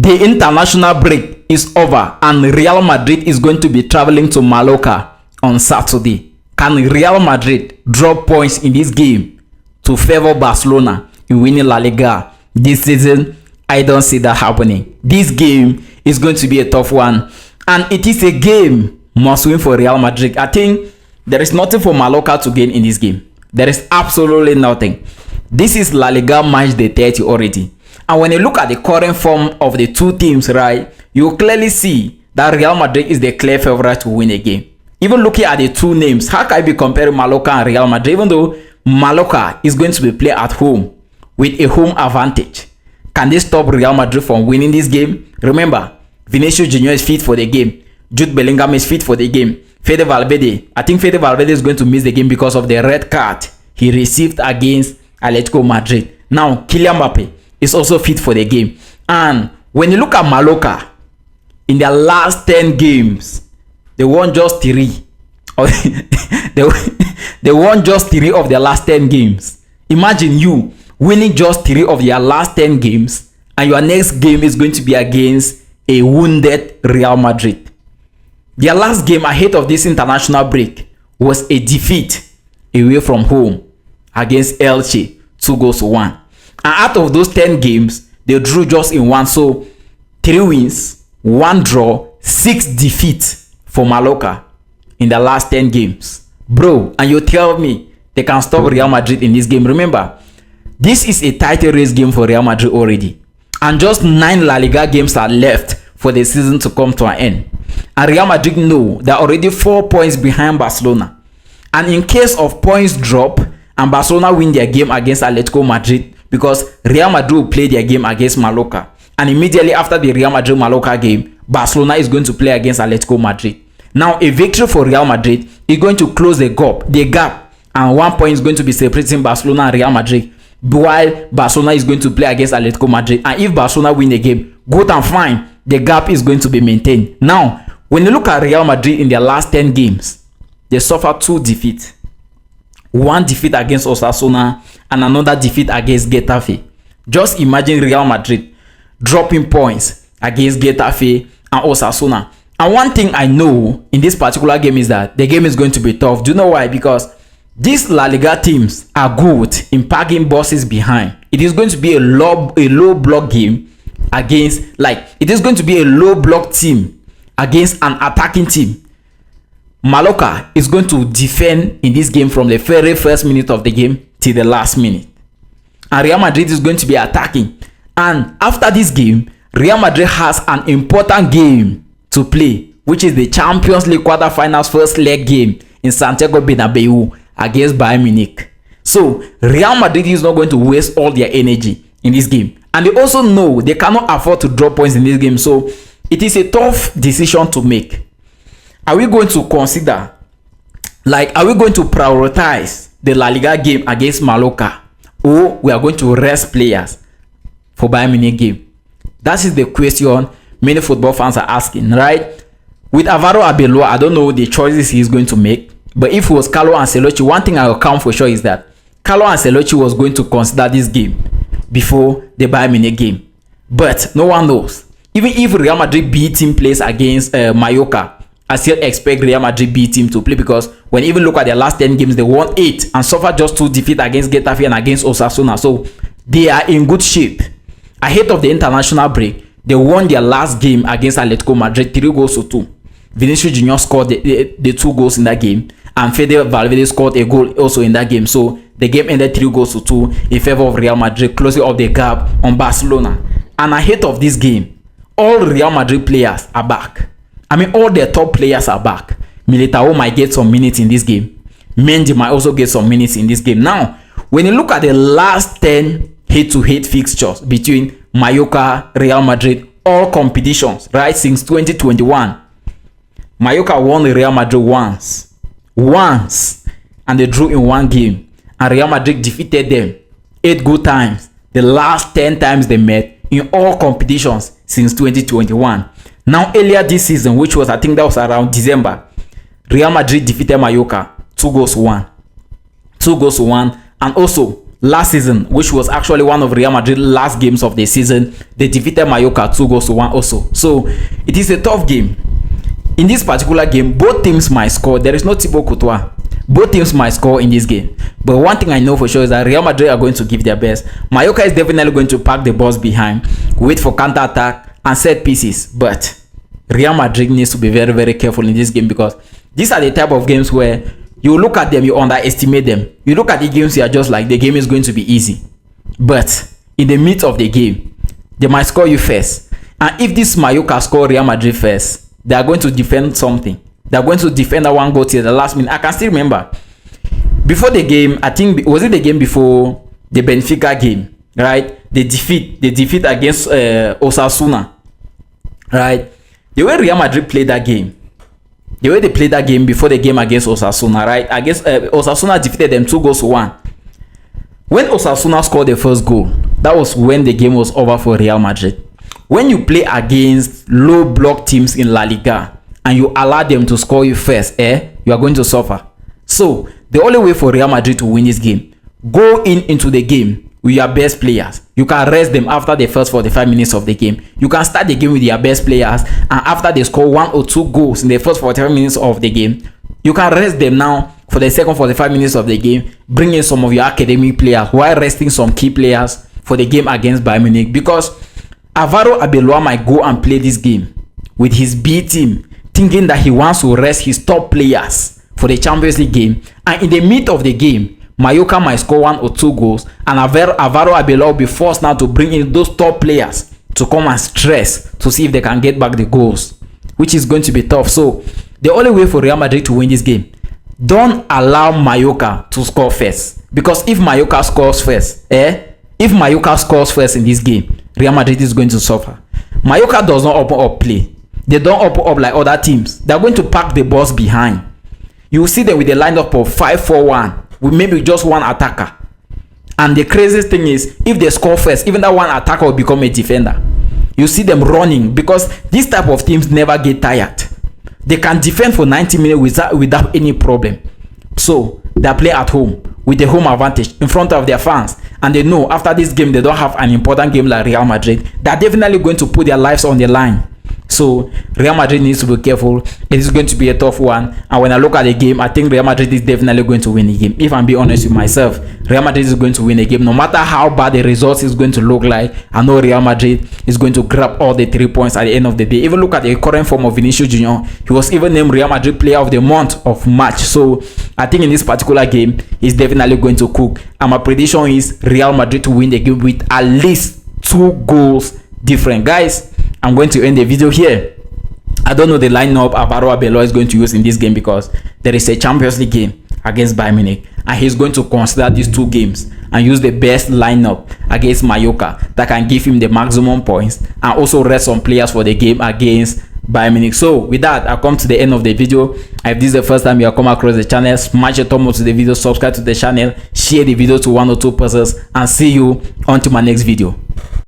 the international break is over and Real Madrid is going to be traveling to Mallorca on Saturday. Can Real Madrid drop points in this game to favor Barcelona in winning La Liga this season? I don't see that happening. This game is going to be a tough one, and it is a game must win for Real Madrid. I think there is nothing for Mallorca to gain in this game. There is absolutely nothing. This is La Liga match day 30 already. And when you look at the current form of the two teams, right, you clearly see that Real Madrid is the clear favorite to win a game. Even looking at the two names, how can I be comparing Mallorca and Real Madrid? Even though Mallorca is going to be played at home with a home advantage. Can they stop Real Madrid from winning this game? Remember, Vinicius Junior is fit for the game. Jude Bellingham is fit for the game. Fede Valverde, I think Fede Valverde is going to miss the game because of the red card he received against Atletico Madrid. Now, Kylian Mbappe is also fit for the game. And when you look at Mallorca, in their last 10 games, they won just 3. They won just 3 of their last 10 games. Imagine you winning just 3 of your last 10 games, and your next game is going to be against a wounded Real Madrid. Their last game ahead of this international break was a defeat away from home against Elche, 2-1. And out of those 10 games, they drew just in 1. So 3 wins, 1 draw, 6 defeats for Mallorca in the last 10 games. Bro, and you tell me they can stop Real Madrid in this game. Remember, this is a title race game for Real Madrid already. And just 9 La Liga games are left for the season to come to an end. And Real Madrid know they're already 4 points behind Barcelona. And in case of points drop and Barcelona win their game against Atletico Madrid, because Real Madrid will play their game against Mallorca, and immediately after the Real Madrid-Mallorca game, Barcelona is going to play against Atletico Madrid. Now, a victory for Real Madrid is going to close the gap, and 1 point is going to be separating Barcelona and Real Madrid, while Barcelona is going to play against Atletico Madrid. And if Barcelona win the game, good and fine, the gap is going to be maintained. Now, when you look at Real Madrid in their last 10 games, they suffered 2 defeats. 1 defeat against Osasuna and another defeat against Getafe. Just imagine Real Madrid dropping points against Getafe and Osasuna. And one thing I know in this particular game is that the game is going to be tough. Do you know why? Because these La Liga teams are good in packing bosses behind. It is going to be a low block game against, it is going to be a low block team against an attacking team. Mallorca is going to defend in this game from the very first minute of the game till the last minute. And Real Madrid is going to be attacking. And after this game, Real Madrid has an important game to play, which is the Champions League quarterfinals first leg game in Santiago Bernabeu against Bayern Munich. So Real Madrid is not going to waste all their energy in this game. And they also know they cannot afford to drop points in this game. So it is a tough decision to make. Are we going to consider, are we going to prioritize the La Liga game against Mallorca, or we are going to rest players for Bayern Munich game? That is the question many football fans are asking, right? With Alvaro Arbeloa, I don't know the choices he's going to make, but if it was Carlo Ancelotti, one thing I will count for sure is that Carlo Ancelotti was going to consider this game before the Bayern Munich game. But no one knows. Even if Real Madrid B team plays against Mallorca, I still expect Real Madrid B team to play, because when you even look at their last 10 games, they won 8 and suffered just 2 defeats against Getafe and against Osasuna. So they are in good shape. Ahead of the international break, they won their last game against Atletico Madrid 3-2. Vinicius Junior scored the 2 goals in that game, and Fede Valverde scored a goal also in that game. So the game ended 3-2 in favor of Real Madrid, closing up the gap on Barcelona. And ahead of this game, all Real Madrid players are back. I mean, all their top players are back. Militao might get some minutes in this game. Mendy might also get some minutes in this game. Now, when you look at the last 10 head-to-head fixtures between Mallorca, Real Madrid, all competitions, right, since 2021, Mallorca won Real Madrid once, and they drew in 1 game. And Real Madrid defeated them 8 good times, the last 10 times they met in all competitions since 2021. Now, earlier this season, which was, I think that was around December, Real Madrid defeated Mallorca 2-1. And also, last season, which was actually one of Real Madrid's last games of the season, they defeated Mallorca 2-1 also. So it is a tough game. In this particular game, both teams might score. There is no Thibaut Courtois. Both teams might score in this game. But one thing I know for sure is that Real Madrid are going to give their best. Mallorca is definitely going to pack the balls behind, wait for counter-attack and set pieces. But Real Madrid needs to be very, very careful in this game, because these are the type of games where you look at them, you underestimate them. You look at the games, you are just like, the game is going to be easy. But in the midst of the game, they might score you first. And if this Mallorca score Real Madrid first, they are going to defend something. They are going to defend that one goal till the last minute. I can still remember, before the game, I think, was it the game before the Benfica game, right? The defeat against Osasuna, right? The way Real Madrid played that game, the way they played that game before the game against Osasuna, right? Against Osasuna defeated them 2-1. When Osasuna scored the first goal, that was when the game was over for Real Madrid. When you play against low block teams in La Liga and you allow them to score you first, you are going to suffer. So the only way for Real Madrid to win this game, go into the game with your best players. You can rest them after the first 45 minutes of the game. You can start the game with your best players, and after they score 1 or 2 goals in the first 45 minutes of the game, you can rest them now for the second 45 minutes of the game. Bring in some of your academy players while resting some key players for the game against Bayern Munich, because Alvaro Arbeloa might go and play this game with his B team, thinking that he wants to rest his top players for the Champions League game, and in the midst of the game, Mallorca might score 1 or 2 goals, and Alvaro Arbeloa will be forced now to bring in those top players to come and stress to see if they can get back the goals, which is going to be tough. So the only way for Real Madrid to win this game, don't allow Mallorca to score first, because if Mallorca scores first, if Mallorca scores first in this game, Real Madrid is going to suffer. Mallorca does not open up play. They don't open up like other teams. They are going to pack the balls behind. You will see them with a lineup of 5-4-1 with maybe just one attacker. And the craziest thing is, if they score first, even that one attacker will become a defender. You see them running, because these type of teams never get tired. They can defend for 90 minutes without any problem. So they play at home with the home advantage in front of their fans, and they know after this game they don't have an important game like Real Madrid. They're definitely going to put their lives on the line. So Real Madrid needs to be careful. It is going to be a tough one, and when I look at the game, I think Real Madrid is definitely going to win the game. If I'm being honest with myself, Real Madrid is going to win the game. No matter how bad the results is going to look like, I know Real Madrid is going to grab all the 3 points at the end of the day. Even look at the current form of Vinicius Junior. He was even named Real Madrid Player of the Month of March. So I think in this particular game, he's definitely going to cook. And my prediction is Real Madrid to win the game with at least 2 goals different. Guys, I'm going to end the video here. I don't know the lineup Alvaro Arbeloa is going to use in this game, because there is a Champions League game against Bayern Munich, and he's going to consider these 2 games and use the best lineup against Mallorca that can give him the maximum points, and also rest some players for the game against Bayern Munich. So with that, I come to the end of the video. If this is the first time you have come across the channel, smash a thumb up to the video, subscribe to the channel, share the video to 1 or 2 persons, and see you until my next video.